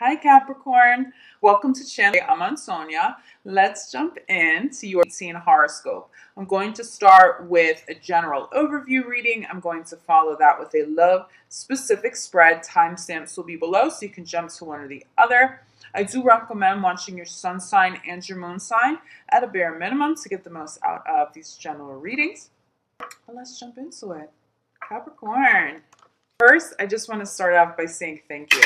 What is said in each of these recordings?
Hi Capricorn, welcome to channel. I'm on Sonia. Let's jump into your scene horoscope. I'm going to start with a general overview reading. I'm going to follow that with a love specific spread. Timestamps will be below so you can jump to one or the other. I do recommend watching your sun sign and your moon sign at a bare minimum to get the most out of these general readings. But let's jump into it. Capricorn. First, I just want to start off by saying thank you.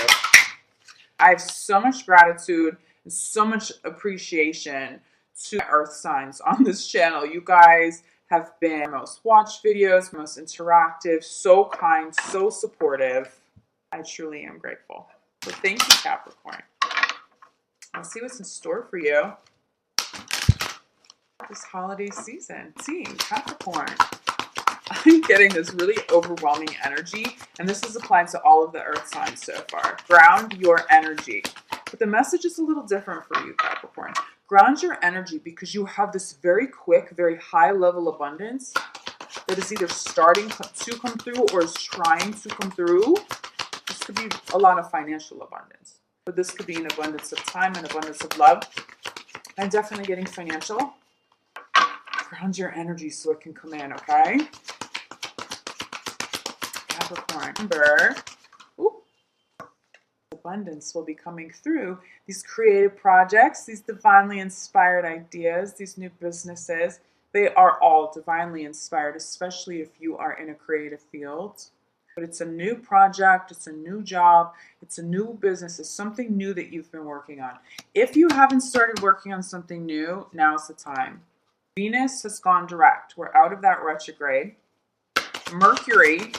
I have so much gratitude and so much appreciation to earth signs on this channel. You guys have been most watched videos, most interactive, so kind, so supportive. I truly am grateful. So thank you, Capricorn. Let's see what's in store for you this holiday season. Seeing Capricorn. I'm getting this really overwhelming energy, and this is applied to all of the earth signs so far. Ground your energy. But the message is a little different for you, Capricorn. Ground your energy because you have this very quick, very high level abundance that is either starting to come through or is trying to come through. This could be a lot of financial abundance, but this could be an abundance of time and abundance of love. I'm definitely getting financial. Ground your energy so it can come in, okay? Capricorn, remember, abundance will be coming through these creative projects, these divinely inspired ideas, these new businesses. They are all divinely inspired, especially if you are in a creative field. But it's a new project, it's a new job, it's a new business, it's something new that you've been working on. If you haven't started working on something new, now's the time. Venus has gone direct. We're out of that retrograde. Mercury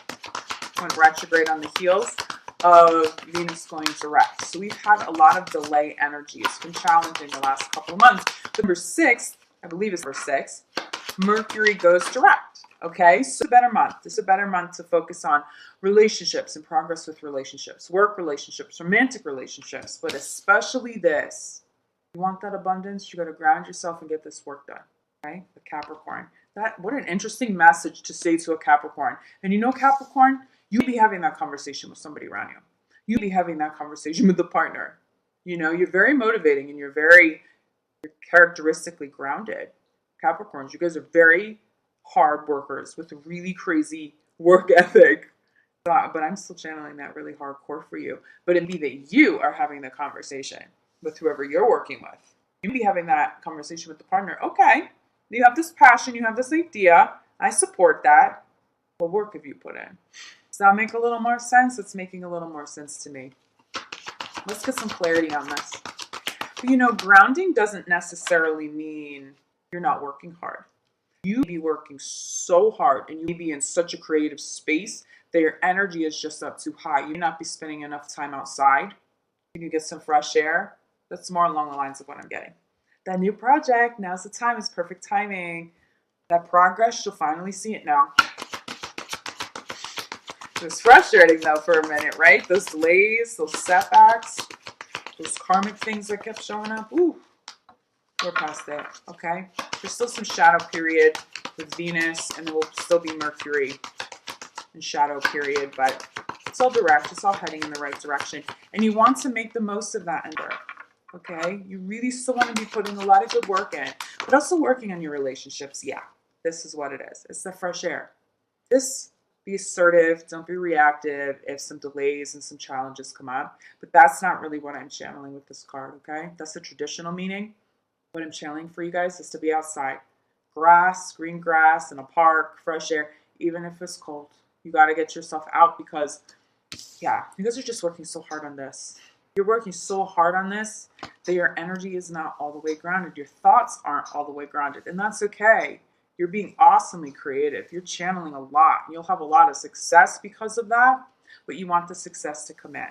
went retrograde on the heels of Venus going direct. So we've had a lot of delay energy. It's been challenging the last couple of months. Number 6, I believe it's number 6, Mercury goes direct. Okay, so it's a better month. It's a better month to focus on relationships and progress with relationships, work relationships, romantic relationships, but especially this. You want that abundance, you got to ground yourself and get this work done. Okay, the Capricorn. What an interesting message to say to a Capricorn. And you know, Capricorn, you'll be having that conversation with somebody around you. You'll be having that conversation with the partner. You know, you're very motivating and you're characteristically grounded. Capricorns, you guys are very hard workers with a really crazy work ethic. But I'm still channeling that really hardcore for you. But it'd be that you are having the conversation with whoever you're working with. You'd be having that conversation with the partner. Okay, you have this passion, you have this idea. I support that. What work have you put in? Does that make a little more sense? It's making a little more sense to me. Let's get some clarity on this. But you know, grounding doesn't necessarily mean you're not working hard. You may be working so hard and you may be in such a creative space that your energy is just up too high. You may not be spending enough time outside. Can you get some fresh air? That's more along the lines of what I'm getting. That new project, now's the time, it's perfect timing. That progress, you'll finally see it now. It was frustrating though for a minute, right? Those delays, those setbacks, those karmic things that kept showing up. Ooh, we're past it, okay? There's still some shadow period with Venus, and there will still be Mercury in shadow period, but it's all direct, it's all heading in the right direction. And you want to make the most of that ender, okay? You really still want to be putting a lot of good work in, but also working on your relationships. Yeah, this is what it is. It's the fresh air. Be assertive, don't be reactive if some delays and some challenges come up. But that's not really what I'm channeling with this card, okay? That's the traditional meaning. What I'm channeling for you guys is to be outside. Grass, green grass, in a park, fresh air, even if it's cold. You got to get yourself out because, yeah, you guys are just working so hard on this. You're working so hard on this that your energy is not all the way grounded. Your thoughts aren't all the way grounded, and that's okay. You're being awesomely creative. You're channeling a lot. You'll have a lot of success because of that, but you want the success to come in.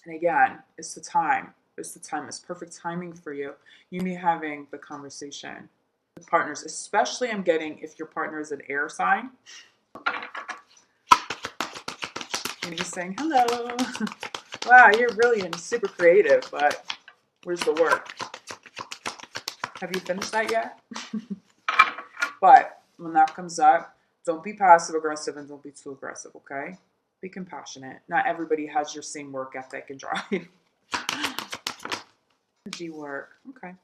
And again, it's the time. It's the time. It's perfect timing for you. You may be having the conversation with partners, especially I'm getting if your partner is an air sign. You're be saying, hello. Wow, you're brilliant, super creative, but where's the work? Have you finished that yet? But when that comes up, don't be passive aggressive and don't be too aggressive, okay? Be compassionate. Not everybody has your same work ethic and drive. Energy work. Okay.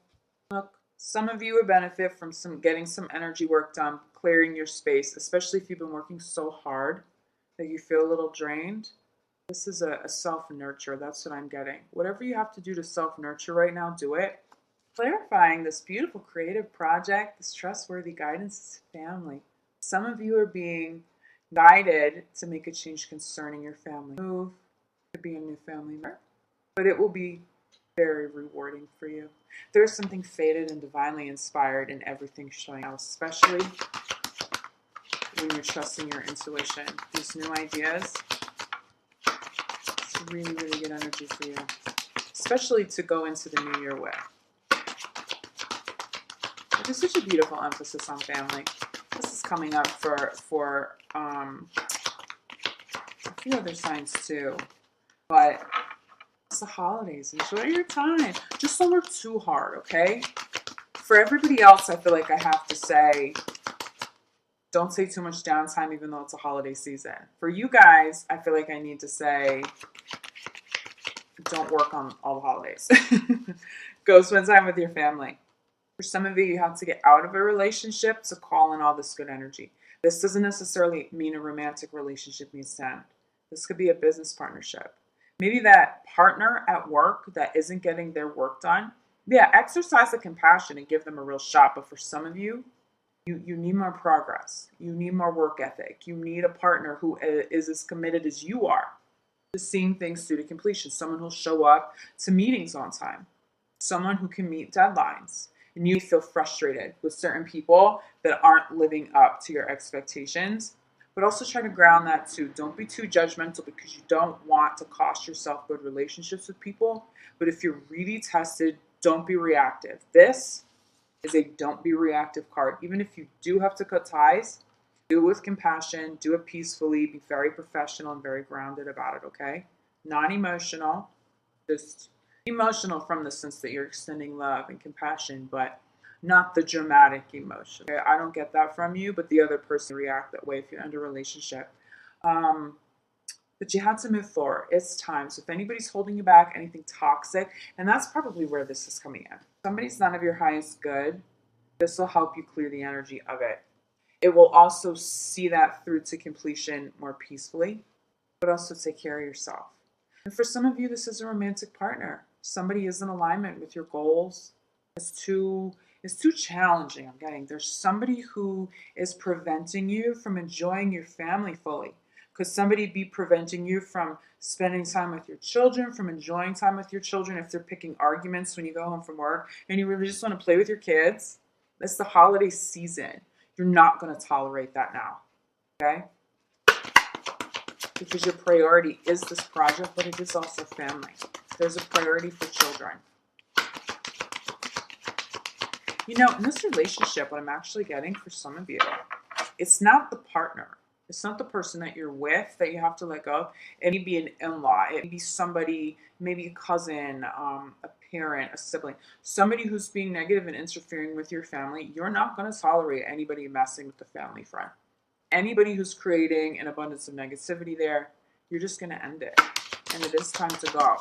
Look, some of you would benefit from getting some energy work done, clearing your space, especially if you've been working so hard that you feel a little drained. This is a self-nurture. That's what I'm getting. Whatever you have to do to self-nurture right now, do it. Clarifying this beautiful creative project, this trustworthy guidance is family. Some of you are being guided to make a change concerning your family. Move to be a new family member, but it will be very rewarding for you. There's something fated and divinely inspired in everything showing out, especially when you're trusting your intuition. These new ideas, it's really, really good energy for you, especially to go into the new year with. There's such a beautiful emphasis on family. This is coming up for a few other signs too, but it's the holidays. Enjoy your time. Just don't work too hard, okay? For everybody else, I feel like I have to say, don't take too much downtime even though it's a holiday season. For you guys, I feel like I need to say, don't work on all the holidays. Go spend time with your family. For some of you, you have to get out of a relationship to call in all this good energy. This doesn't necessarily mean a romantic relationship needs to end. This could be a business partnership. Maybe that partner at work that isn't getting their work done, yeah, exercise the compassion and give them a real shot. But for some of you, you need more progress. You need more work ethic. You need a partner who is as committed as you are to seeing things through to completion. Someone who'll show up to meetings on time. Someone who can meet deadlines. And you feel frustrated with certain people that aren't living up to your expectations. But also try to ground that too. Don't be too judgmental because you don't want to cost yourself good relationships with people. But if you're really tested, don't be reactive. This is a don't be reactive card. Even if you do have to cut ties, do it with compassion, do it peacefully, be very professional and very grounded about it, okay? Non-emotional, just emotional from the sense that you're extending love and compassion, but not the dramatic emotion. Okay? I don't get that from you, but the other person react that way if you're under a relationship. But you have to move forward. It's time. So if anybody's holding you back, anything toxic, and that's probably where this is coming in. Somebody's not of your highest good. This will help you clear the energy of it. It will also see that through to completion more peacefully, but also take care of yourself. And for some of you, this is a romantic partner. Somebody is in alignment with your goals. It's too challenging. I'm getting there's somebody who is preventing you from enjoying your family fully. Could somebody be preventing you from spending time with your children, from enjoying time with your children if they're picking arguments when you go home from work and you really just want to play with your kids? It's the holiday season. You're not going to tolerate that now, okay? Because your priority is this project, but it is also family. There's a priority for children. You know, in this relationship, what I'm actually getting for some of you, it's not the partner. It's not the person that you're with that you have to let go. It may be an in-law. It may be somebody, maybe a cousin, a parent, a sibling. Somebody who's being negative and interfering with your family. You're not going to tolerate anybody messing with the family friend. Anybody who's creating an abundance of negativity there, you're just going to end it. And it is time to go.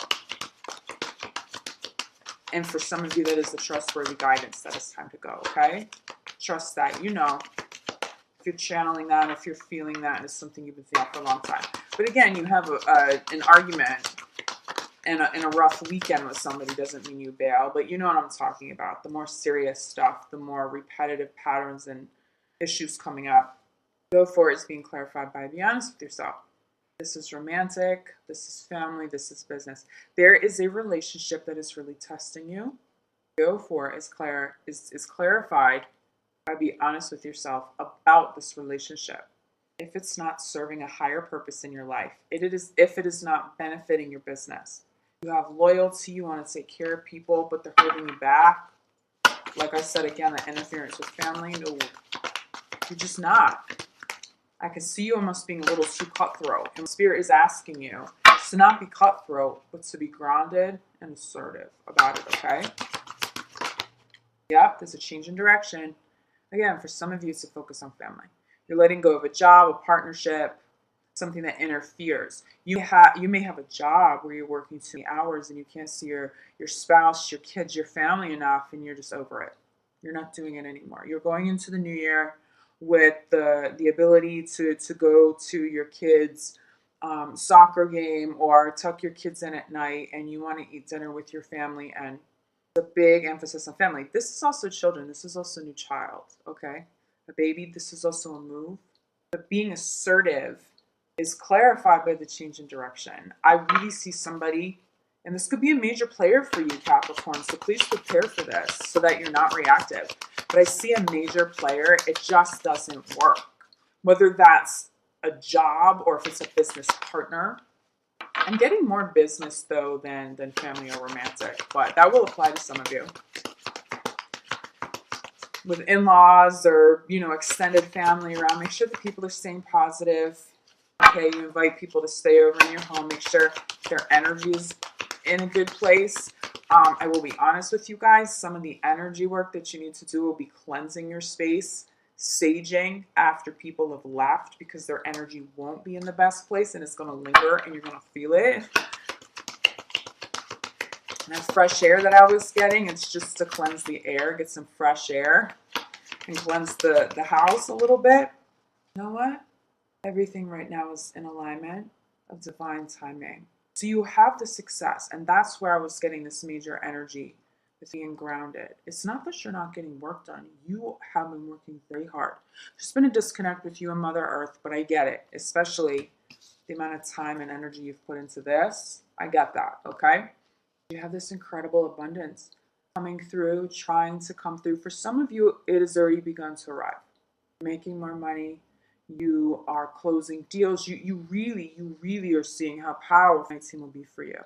And for some of you, that is the trustworthy guidance that it's time to go, okay? Trust that. You know, if you're channeling that, if you're feeling that, and it's something you've been feeling for a long time. But again, you have an argument and a rough weekend with somebody doesn't mean you bail, but you know what I'm talking about. The more serious stuff, the more repetitive patterns and issues coming up. Go for it. It's being clarified by be honest with yourself. This is romantic. This is family. This is business. There is a relationship that is really testing you. Go for it. Is clarified by be honest with yourself about this relationship. If it's not serving a higher purpose in your life, if it is not benefiting your business, you have loyalty. You want to take care of people, but they're holding you back. Like I said again, the interference with family. No, you're just not. I can see you almost being a little too cutthroat. And Spirit is asking you to not be cutthroat, but to be grounded and assertive about it, okay? Yep, there's a change in direction. Again, for some of you, it's to focus on family. You're letting go of a job, a partnership, something that interferes. You may have a job where you're working too many hours and you can't see your spouse, your kids, your family enough, and you're just over it. You're not doing it anymore. You're going into the new year with the ability to go to your kids' soccer game or tuck your kids in at night, and you want to eat dinner with your family, and the big emphasis on family. This is also children. This is also a new child, okay? A baby. This is also a move. But being assertive is clarified by the change in direction. I really see somebody, and this could be a major player for you, Capricorn, so please prepare for this so that you're not reactive. But I see a major player, it just doesn't work. Whether that's a job or if it's a business partner. I'm getting more business, though, than family or romantic, but that will apply to some of you. With in-laws or, extended family around, make sure that people are staying positive. Okay, you invite people to stay over in your home. Make sure their energy is in a good place. I will be honest with you guys. Some of the energy work that you need to do will be cleansing your space, saging after people have left, because their energy won't be in the best place and it's going to linger and you're going to feel it. And that fresh air that I was getting, it's just to cleanse the air, get some fresh air and cleanse the house a little bit. You know what? Everything right now is in alignment of divine timing. So you have the success, and that's where I was getting this major energy with being grounded. It's not that you're not getting work done. You have been working very hard. There's been a disconnect with you and Mother Earth, but I get it, especially the amount of time and energy you've put into this. I get that, okay? You have this incredible abundance coming through, trying to come through. For some of you, it has already begun to arrive. You're making more money. You are closing deals. You really are seeing how powerful my team will be for you.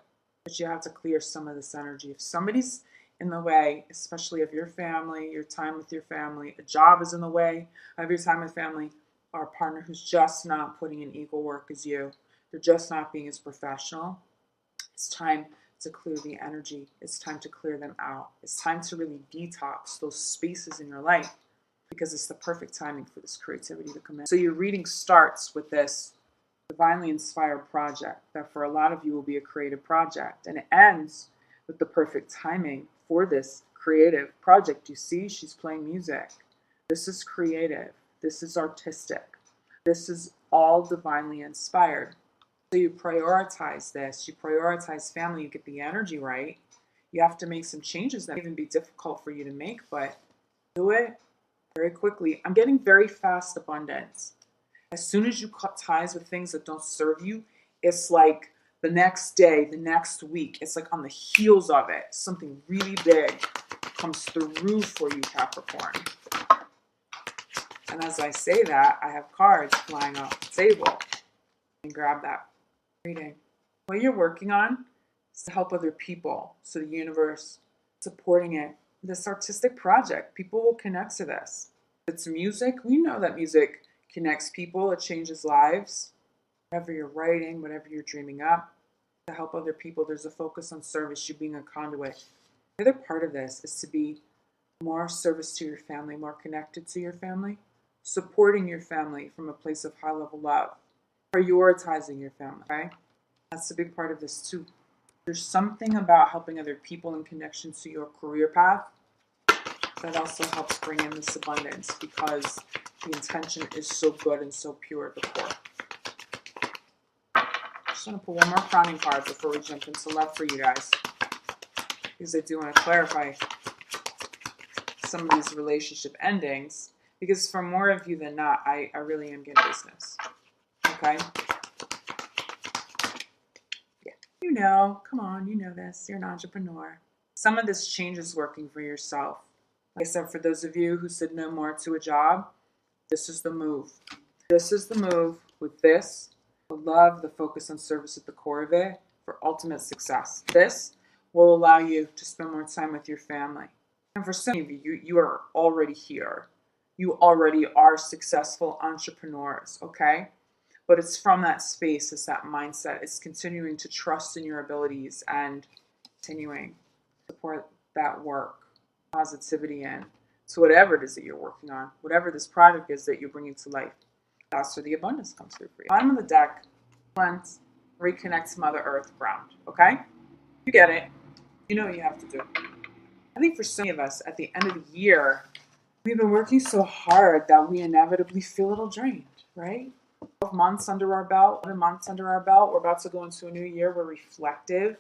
But you have to clear some of this energy. If somebody's in the way, especially of your family, your time with your family, a job is in the way of your time with family, or a partner who's just not putting in equal work as you, they're just not being as professional, it's time to clear the energy. It's time to clear them out. It's time to really detox those spaces in your life, because it's the perfect timing for this creativity to come in. So your reading starts with this divinely inspired project that for a lot of you will be a creative project, and it ends with the perfect timing for this creative project. You see, she's playing music. This is creative. This is artistic. This is all divinely inspired. So you prioritize this. You prioritize family. You get the energy right. You have to make some changes that may even be difficult for you to make, but do it very quickly. I'm getting very fast abundance. As soon as you cut ties with things that don't serve you, it's like the next day, the next week, it's like on the heels of it, something really big comes through for you, Capricorn. And as I say that, I have cards flying off the table. And grab that reading. What you're working on is to help other people. So the universe supporting it. This artistic project, people will connect to this. It's music. We know that music connects people. It changes lives. Whatever you're writing, whatever you're dreaming up, to help other people, there's a focus on service, you being a conduit. The other part of this is to be more service to your family, more connected to your family, supporting your family from a place of high level love, prioritizing your family, right? That's a big part of this too. There's something about helping other people in connection to your career path that also helps bring in this abundance, because the intention is so good and so pure at the core. I just want to pull one more crowning card before we jump into love for you guys, because I do want to clarify some of these relationship endings, because for more of you than not, I really am getting business. Okay? Yeah. You know, come on, you know this. You're an entrepreneur. Some of this change is working for yourself. Like I said, for those of you who said no more to a job, this is the move. This is the move with this. The love, the focus on service at the core of it for ultimate success. This will allow you to spend more time with your family. And for some of you, you are already here. You already are successful entrepreneurs, okay? But it's from that space, it's that mindset. It's continuing to trust in your abilities and continuing to support that work, positivity in. So whatever it is that you're working on, whatever this project is that you're bringing to life, That's where the abundance comes through for you. Bottom of the deck, cleanse, reconnect to Mother Earth, ground. Okay? You get it. You know what you have to do. I think for some of us, at the end of the year, we've been working so hard that we inevitably feel a little drained, right? 12 months under our belt, 11 months under our belt. We're about to go into a new year. We're reflective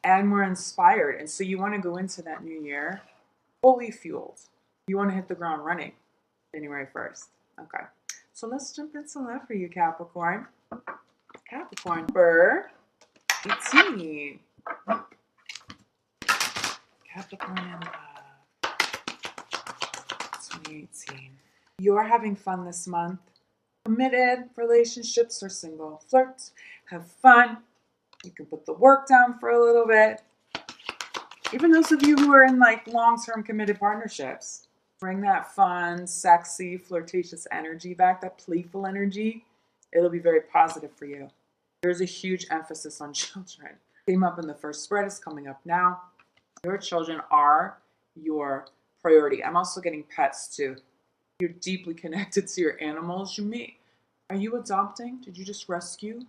and we're inspired. And so you want to go into that new year fully fueled. You want to hit the ground running January 1st. Okay. So let's jump into love for you, Capricorn. Capricorn number 18. Capricorn in love. 2018. You're having fun this month. Committed relationships or single. Flirt. Have fun. You can put the work down for a little bit. Even those of you who are in like long-term committed partnerships, bring that fun, sexy, flirtatious energy back, that playful energy. It'll be very positive for you. There's a huge emphasis on children. Came up in the first spread, is coming up now. Your children are your priority. I'm also getting pets too. You're deeply connected to your animals. Are you adopting? Did you just rescue?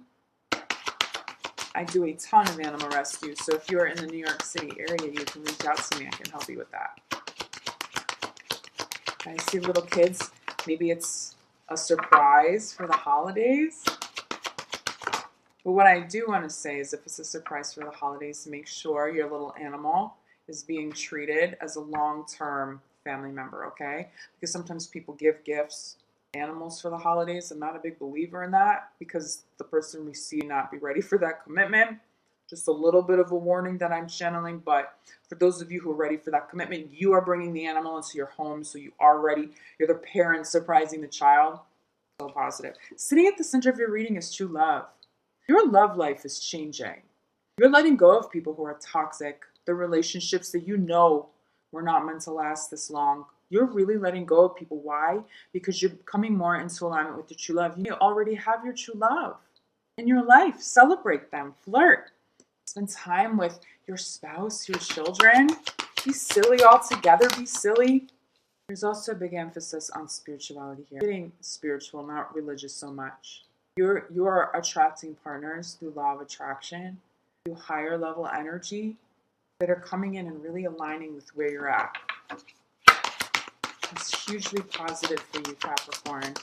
I do a ton of animal rescue, so if you're in the New York City area, you can reach out to me. I can help you with that. I see little kids. Maybe it's a surprise for the holidays. But what I do want to say is if it's a surprise for the holidays, make sure your little animal is being treated as a long-term family member, okay? Because sometimes people give gifts, animals for the holidays. I'm not a big believer in that because the person we see not be ready for that commitment. Just a little bit of a warning that I'm channeling, but for those of you who are ready for that commitment, you are bringing the animal into your home, so you are ready. You're the parent surprising the child. So positive. Sitting at the center of your reading is true love. Your love life is changing. You're letting go of people who are toxic, the relationships that you know were not meant to last this long. You're really letting go of people. Why? Because you're coming more into alignment with your true love. You already have your true love in your life. Celebrate them. Flirt. Spend time with your spouse, your children. Be silly all together. Be silly. There's also a big emphasis on spirituality here. Getting spiritual, not religious so much. You're attracting partners through law of attraction, through higher level energy that are coming in and really aligning with where you're at. It's hugely positive for you, Capricorn.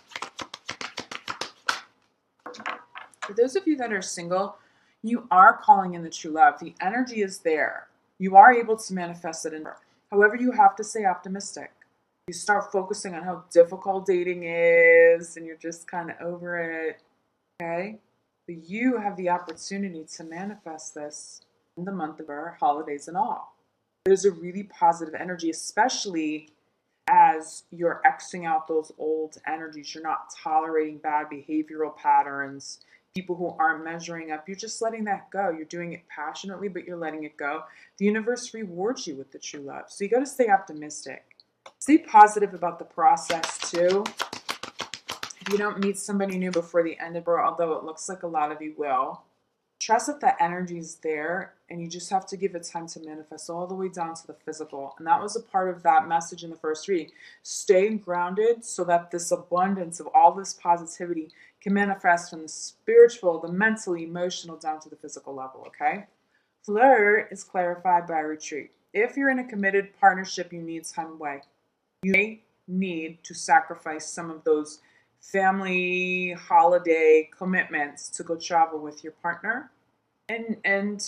For those of you that are single, you are calling in the true love. The energy is there. You are able to manifest it in her. However, you have to stay optimistic. You start focusing on how difficult dating is and you're just kind of over it. Okay? But you have the opportunity to manifest this in the month of our holidays and all. There's a really positive energy, especially as you're Xing out those old energies. You're not tolerating bad behavioral patterns, people who aren't measuring up. You're just letting that go. You're doing it passionately, but you're letting it go. The universe rewards you with the true love. So you got to stay optimistic. Stay positive about the process too. If you don't meet somebody new before the end of it, although it looks like a lot of you will, trust that the energy is there and you just have to give it time to manifest all the way down to the physical. And that was a part of that message in the first reading. Stay grounded so that this abundance of all this positivity can manifest from the spiritual, the mental, emotional, down to the physical level, okay? Flirt is clarified by retreat. If you're in a committed partnership, you need time away. You may need to sacrifice some of those family holiday commitments to go travel with your partner. And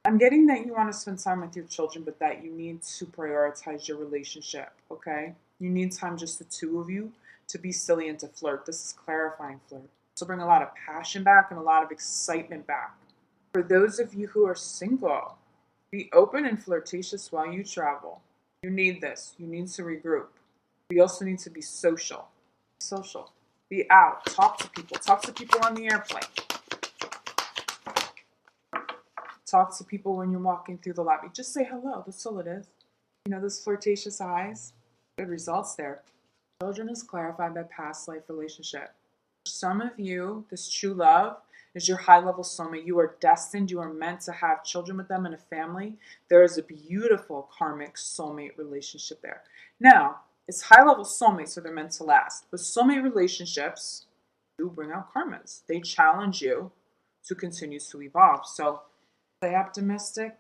I'm getting that you want to spend time with your children, but that you need to prioritize your relationship, okay? You need time just the two of you to be silly and to flirt. This is clarifying flirt. So bring a lot of passion back and a lot of excitement back. For those of you who are single, be open and flirtatious while you travel. You need this. You need to regroup. We also need to be social. Social. Be out. Talk to people. Talk to people on the airplane. Talk to people when you're walking through the lobby. Just say hello. That's all it is. You know, those flirtatious eyes. Good results there. Children is clarified by past life relationship. For some of you, this true love is your high-level soulmate. You are destined. You are meant to have children with them and a family. There is a beautiful karmic soulmate relationship there. Now, it's high-level soulmates, so they're meant to last. But soulmate relationships do bring out karmas. They challenge you to continue to evolve. So stay optimistic,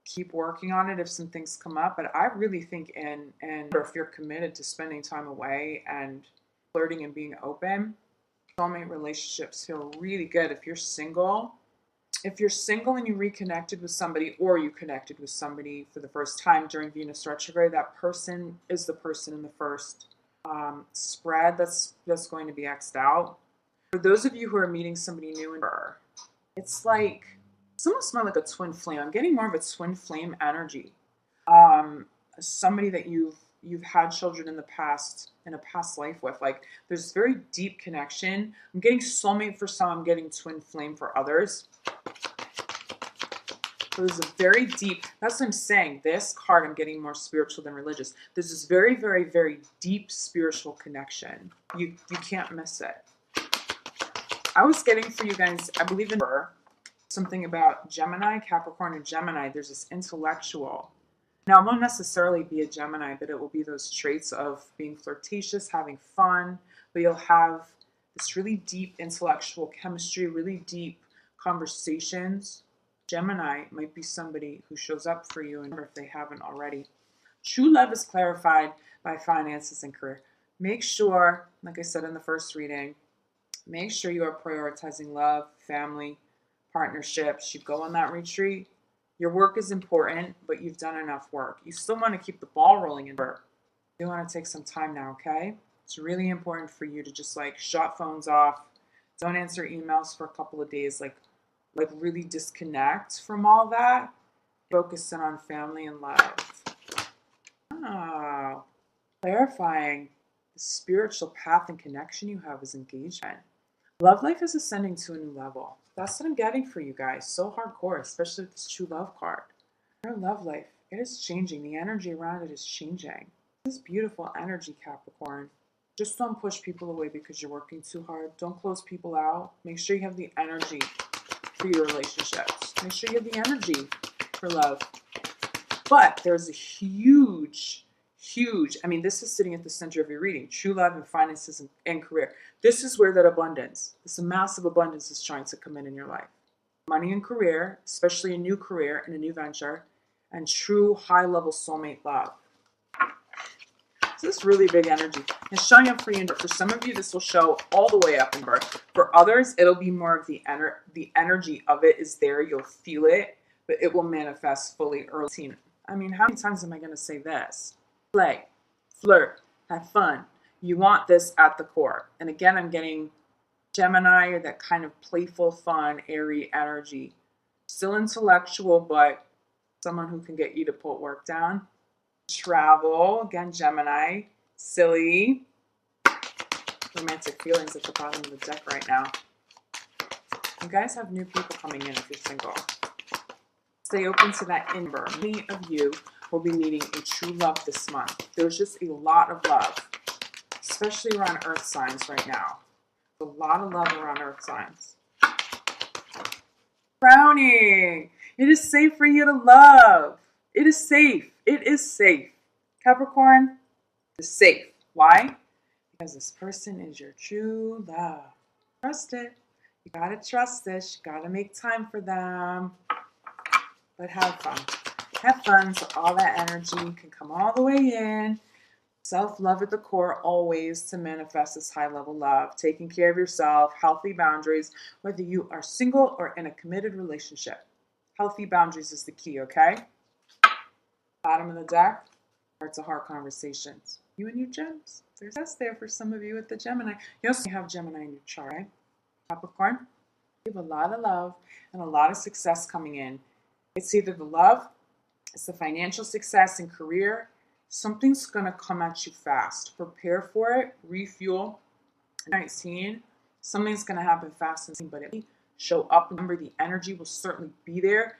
keep working on it if some things come up. But I really think if you're committed to spending time away and flirting and being open, soulmate relationships feel really good. If you're single and you reconnected with somebody, or you connected with somebody for the first time during Venus retrograde, that person is the person in the first spread that's going to be X'd out. For those of you who are meeting somebody new, it's almost more like a twin flame. I'm getting more of a twin flame energy. Somebody that you've had children in a past life with. Like, there's very deep connection. I'm getting soulmate for some. I'm getting twin flame for others. So there's a very deep, that's what I'm saying. This card, I'm getting more spiritual than religious. There's this very, very, very deep spiritual connection. You can't miss it. I was getting for you guys, I believe in something about Gemini, Capricorn, and Gemini. There's this intellectual. Now, it won't necessarily be a Gemini, but it will be those traits of being flirtatious, having fun, but you'll have this really deep intellectual chemistry, really deep conversations. Gemini might be somebody who shows up for you, and if they haven't already. True love is clarified by finances and career. Make sure, like I said in the first reading, make sure you are prioritizing love, family, partnerships. You go on that retreat. Your work is important, but you've done enough work. You still want to keep the ball rolling in work. You want to take some time now, okay? It's really important for you to just shut phones off. Don't answer emails for a couple of days. Like really disconnect from all that. Focus in on family and love. Oh, clarifying the spiritual path and connection you have is engagement. Love life is ascending to a new level. That's what I'm getting for you guys. So hardcore, especially with this true love card. Your love life, it is changing. The energy around it is changing. This is beautiful energy, Capricorn. Just don't push people away because you're working too hard. Don't close people out. Make sure you have the energy for your relationships. Make sure you have the energy for love. But there's a huge, this is sitting at the center of your reading. True love and finances and career. This is where that abundance, this massive abundance is trying to come in your life. Money and career, especially a new career and a new venture, and true high-level soulmate love. So this is really big energy. It's showing up for you. For some of you, this will show all the way up in birth. For others, it'll be more of the energy of it is there. You'll feel it, but it will manifest fully early. I mean, how many times am I going to say this? Play, flirt, have fun. You want this at the core. And again, I'm getting Gemini, or that kind of playful, fun, airy energy. Still intellectual, but someone who can get you to put work down. Travel, again, Gemini, silly, romantic feelings at the bottom of the deck right now. You guys have new people coming in if you're single. Stay open to that ember. Many of you will be meeting a true love this month. There's just a lot of love, especially around earth signs right now. A lot of love around earth signs. Crowning. It is safe for you to love. It is safe. It is safe. Capricorn is safe. Why? Because this person is your true love. Trust it. You gotta trust this. You gotta make time for them. But have fun. Have fun so all that energy can come all the way in. Self-love at the core always to manifest this high-level love. Taking care of yourself, healthy boundaries, whether you are single or in a committed relationship. Healthy boundaries is the key, okay? Bottom of the deck, heart-to-heart conversations. You and your gems. There's us there for some of you with the Gemini. You also have Gemini in your chart, right? Capricorn, you have a lot of love and a lot of success coming in. It's either the love, it's the financial success and career. Something's going to come at you fast. Prepare for it. Refuel. 19. Something's going to happen fast, but it show up. Remember, the energy will certainly be there.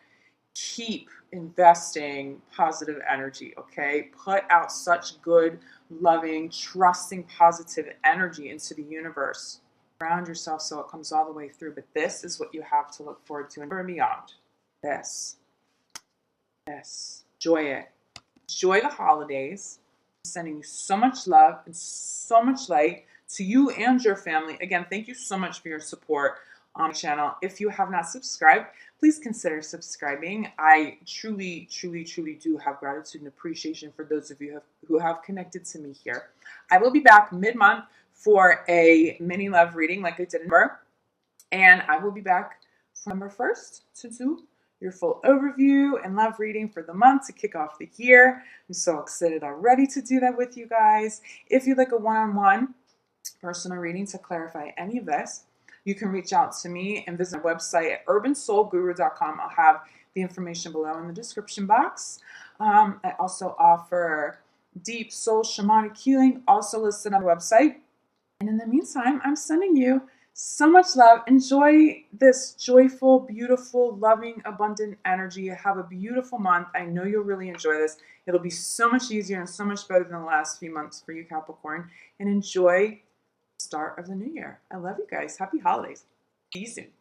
Keep investing positive energy, okay? Put out such good, loving, trusting, positive energy into the universe. Ground yourself so it comes all the way through. But this is what you have to look forward to and beyond. This. Enjoy it. Enjoy the holidays. I'm sending you so much love and so much light. to you and your family. Again, thank you so much for your support on my channel. If you have not subscribed, please consider subscribing. I truly, truly, truly do have gratitude and appreciation for those of you who have connected to me here. I will be back mid-month for a mini love reading like I did in November. And I will be back for November 1st to do your full overview and love reading for the month to kick off the year. I'm so excited already to do that with you guys. If you'd like a one-on-one personal reading to clarify any of this, you can reach out to me and visit my website at urbansoulguru.com. I'll have the information below in the description box. I also offer deep soul shamanic healing, also listed on the website. And in the meantime, I'm sending you so much love. Enjoy this joyful, beautiful, loving, abundant energy. Have a beautiful month. I know you'll really enjoy this. It'll be so much easier and so much better than the last few months for you, Capricorn. And enjoy the start of the new year. I love you guys. Happy holidays. See you soon.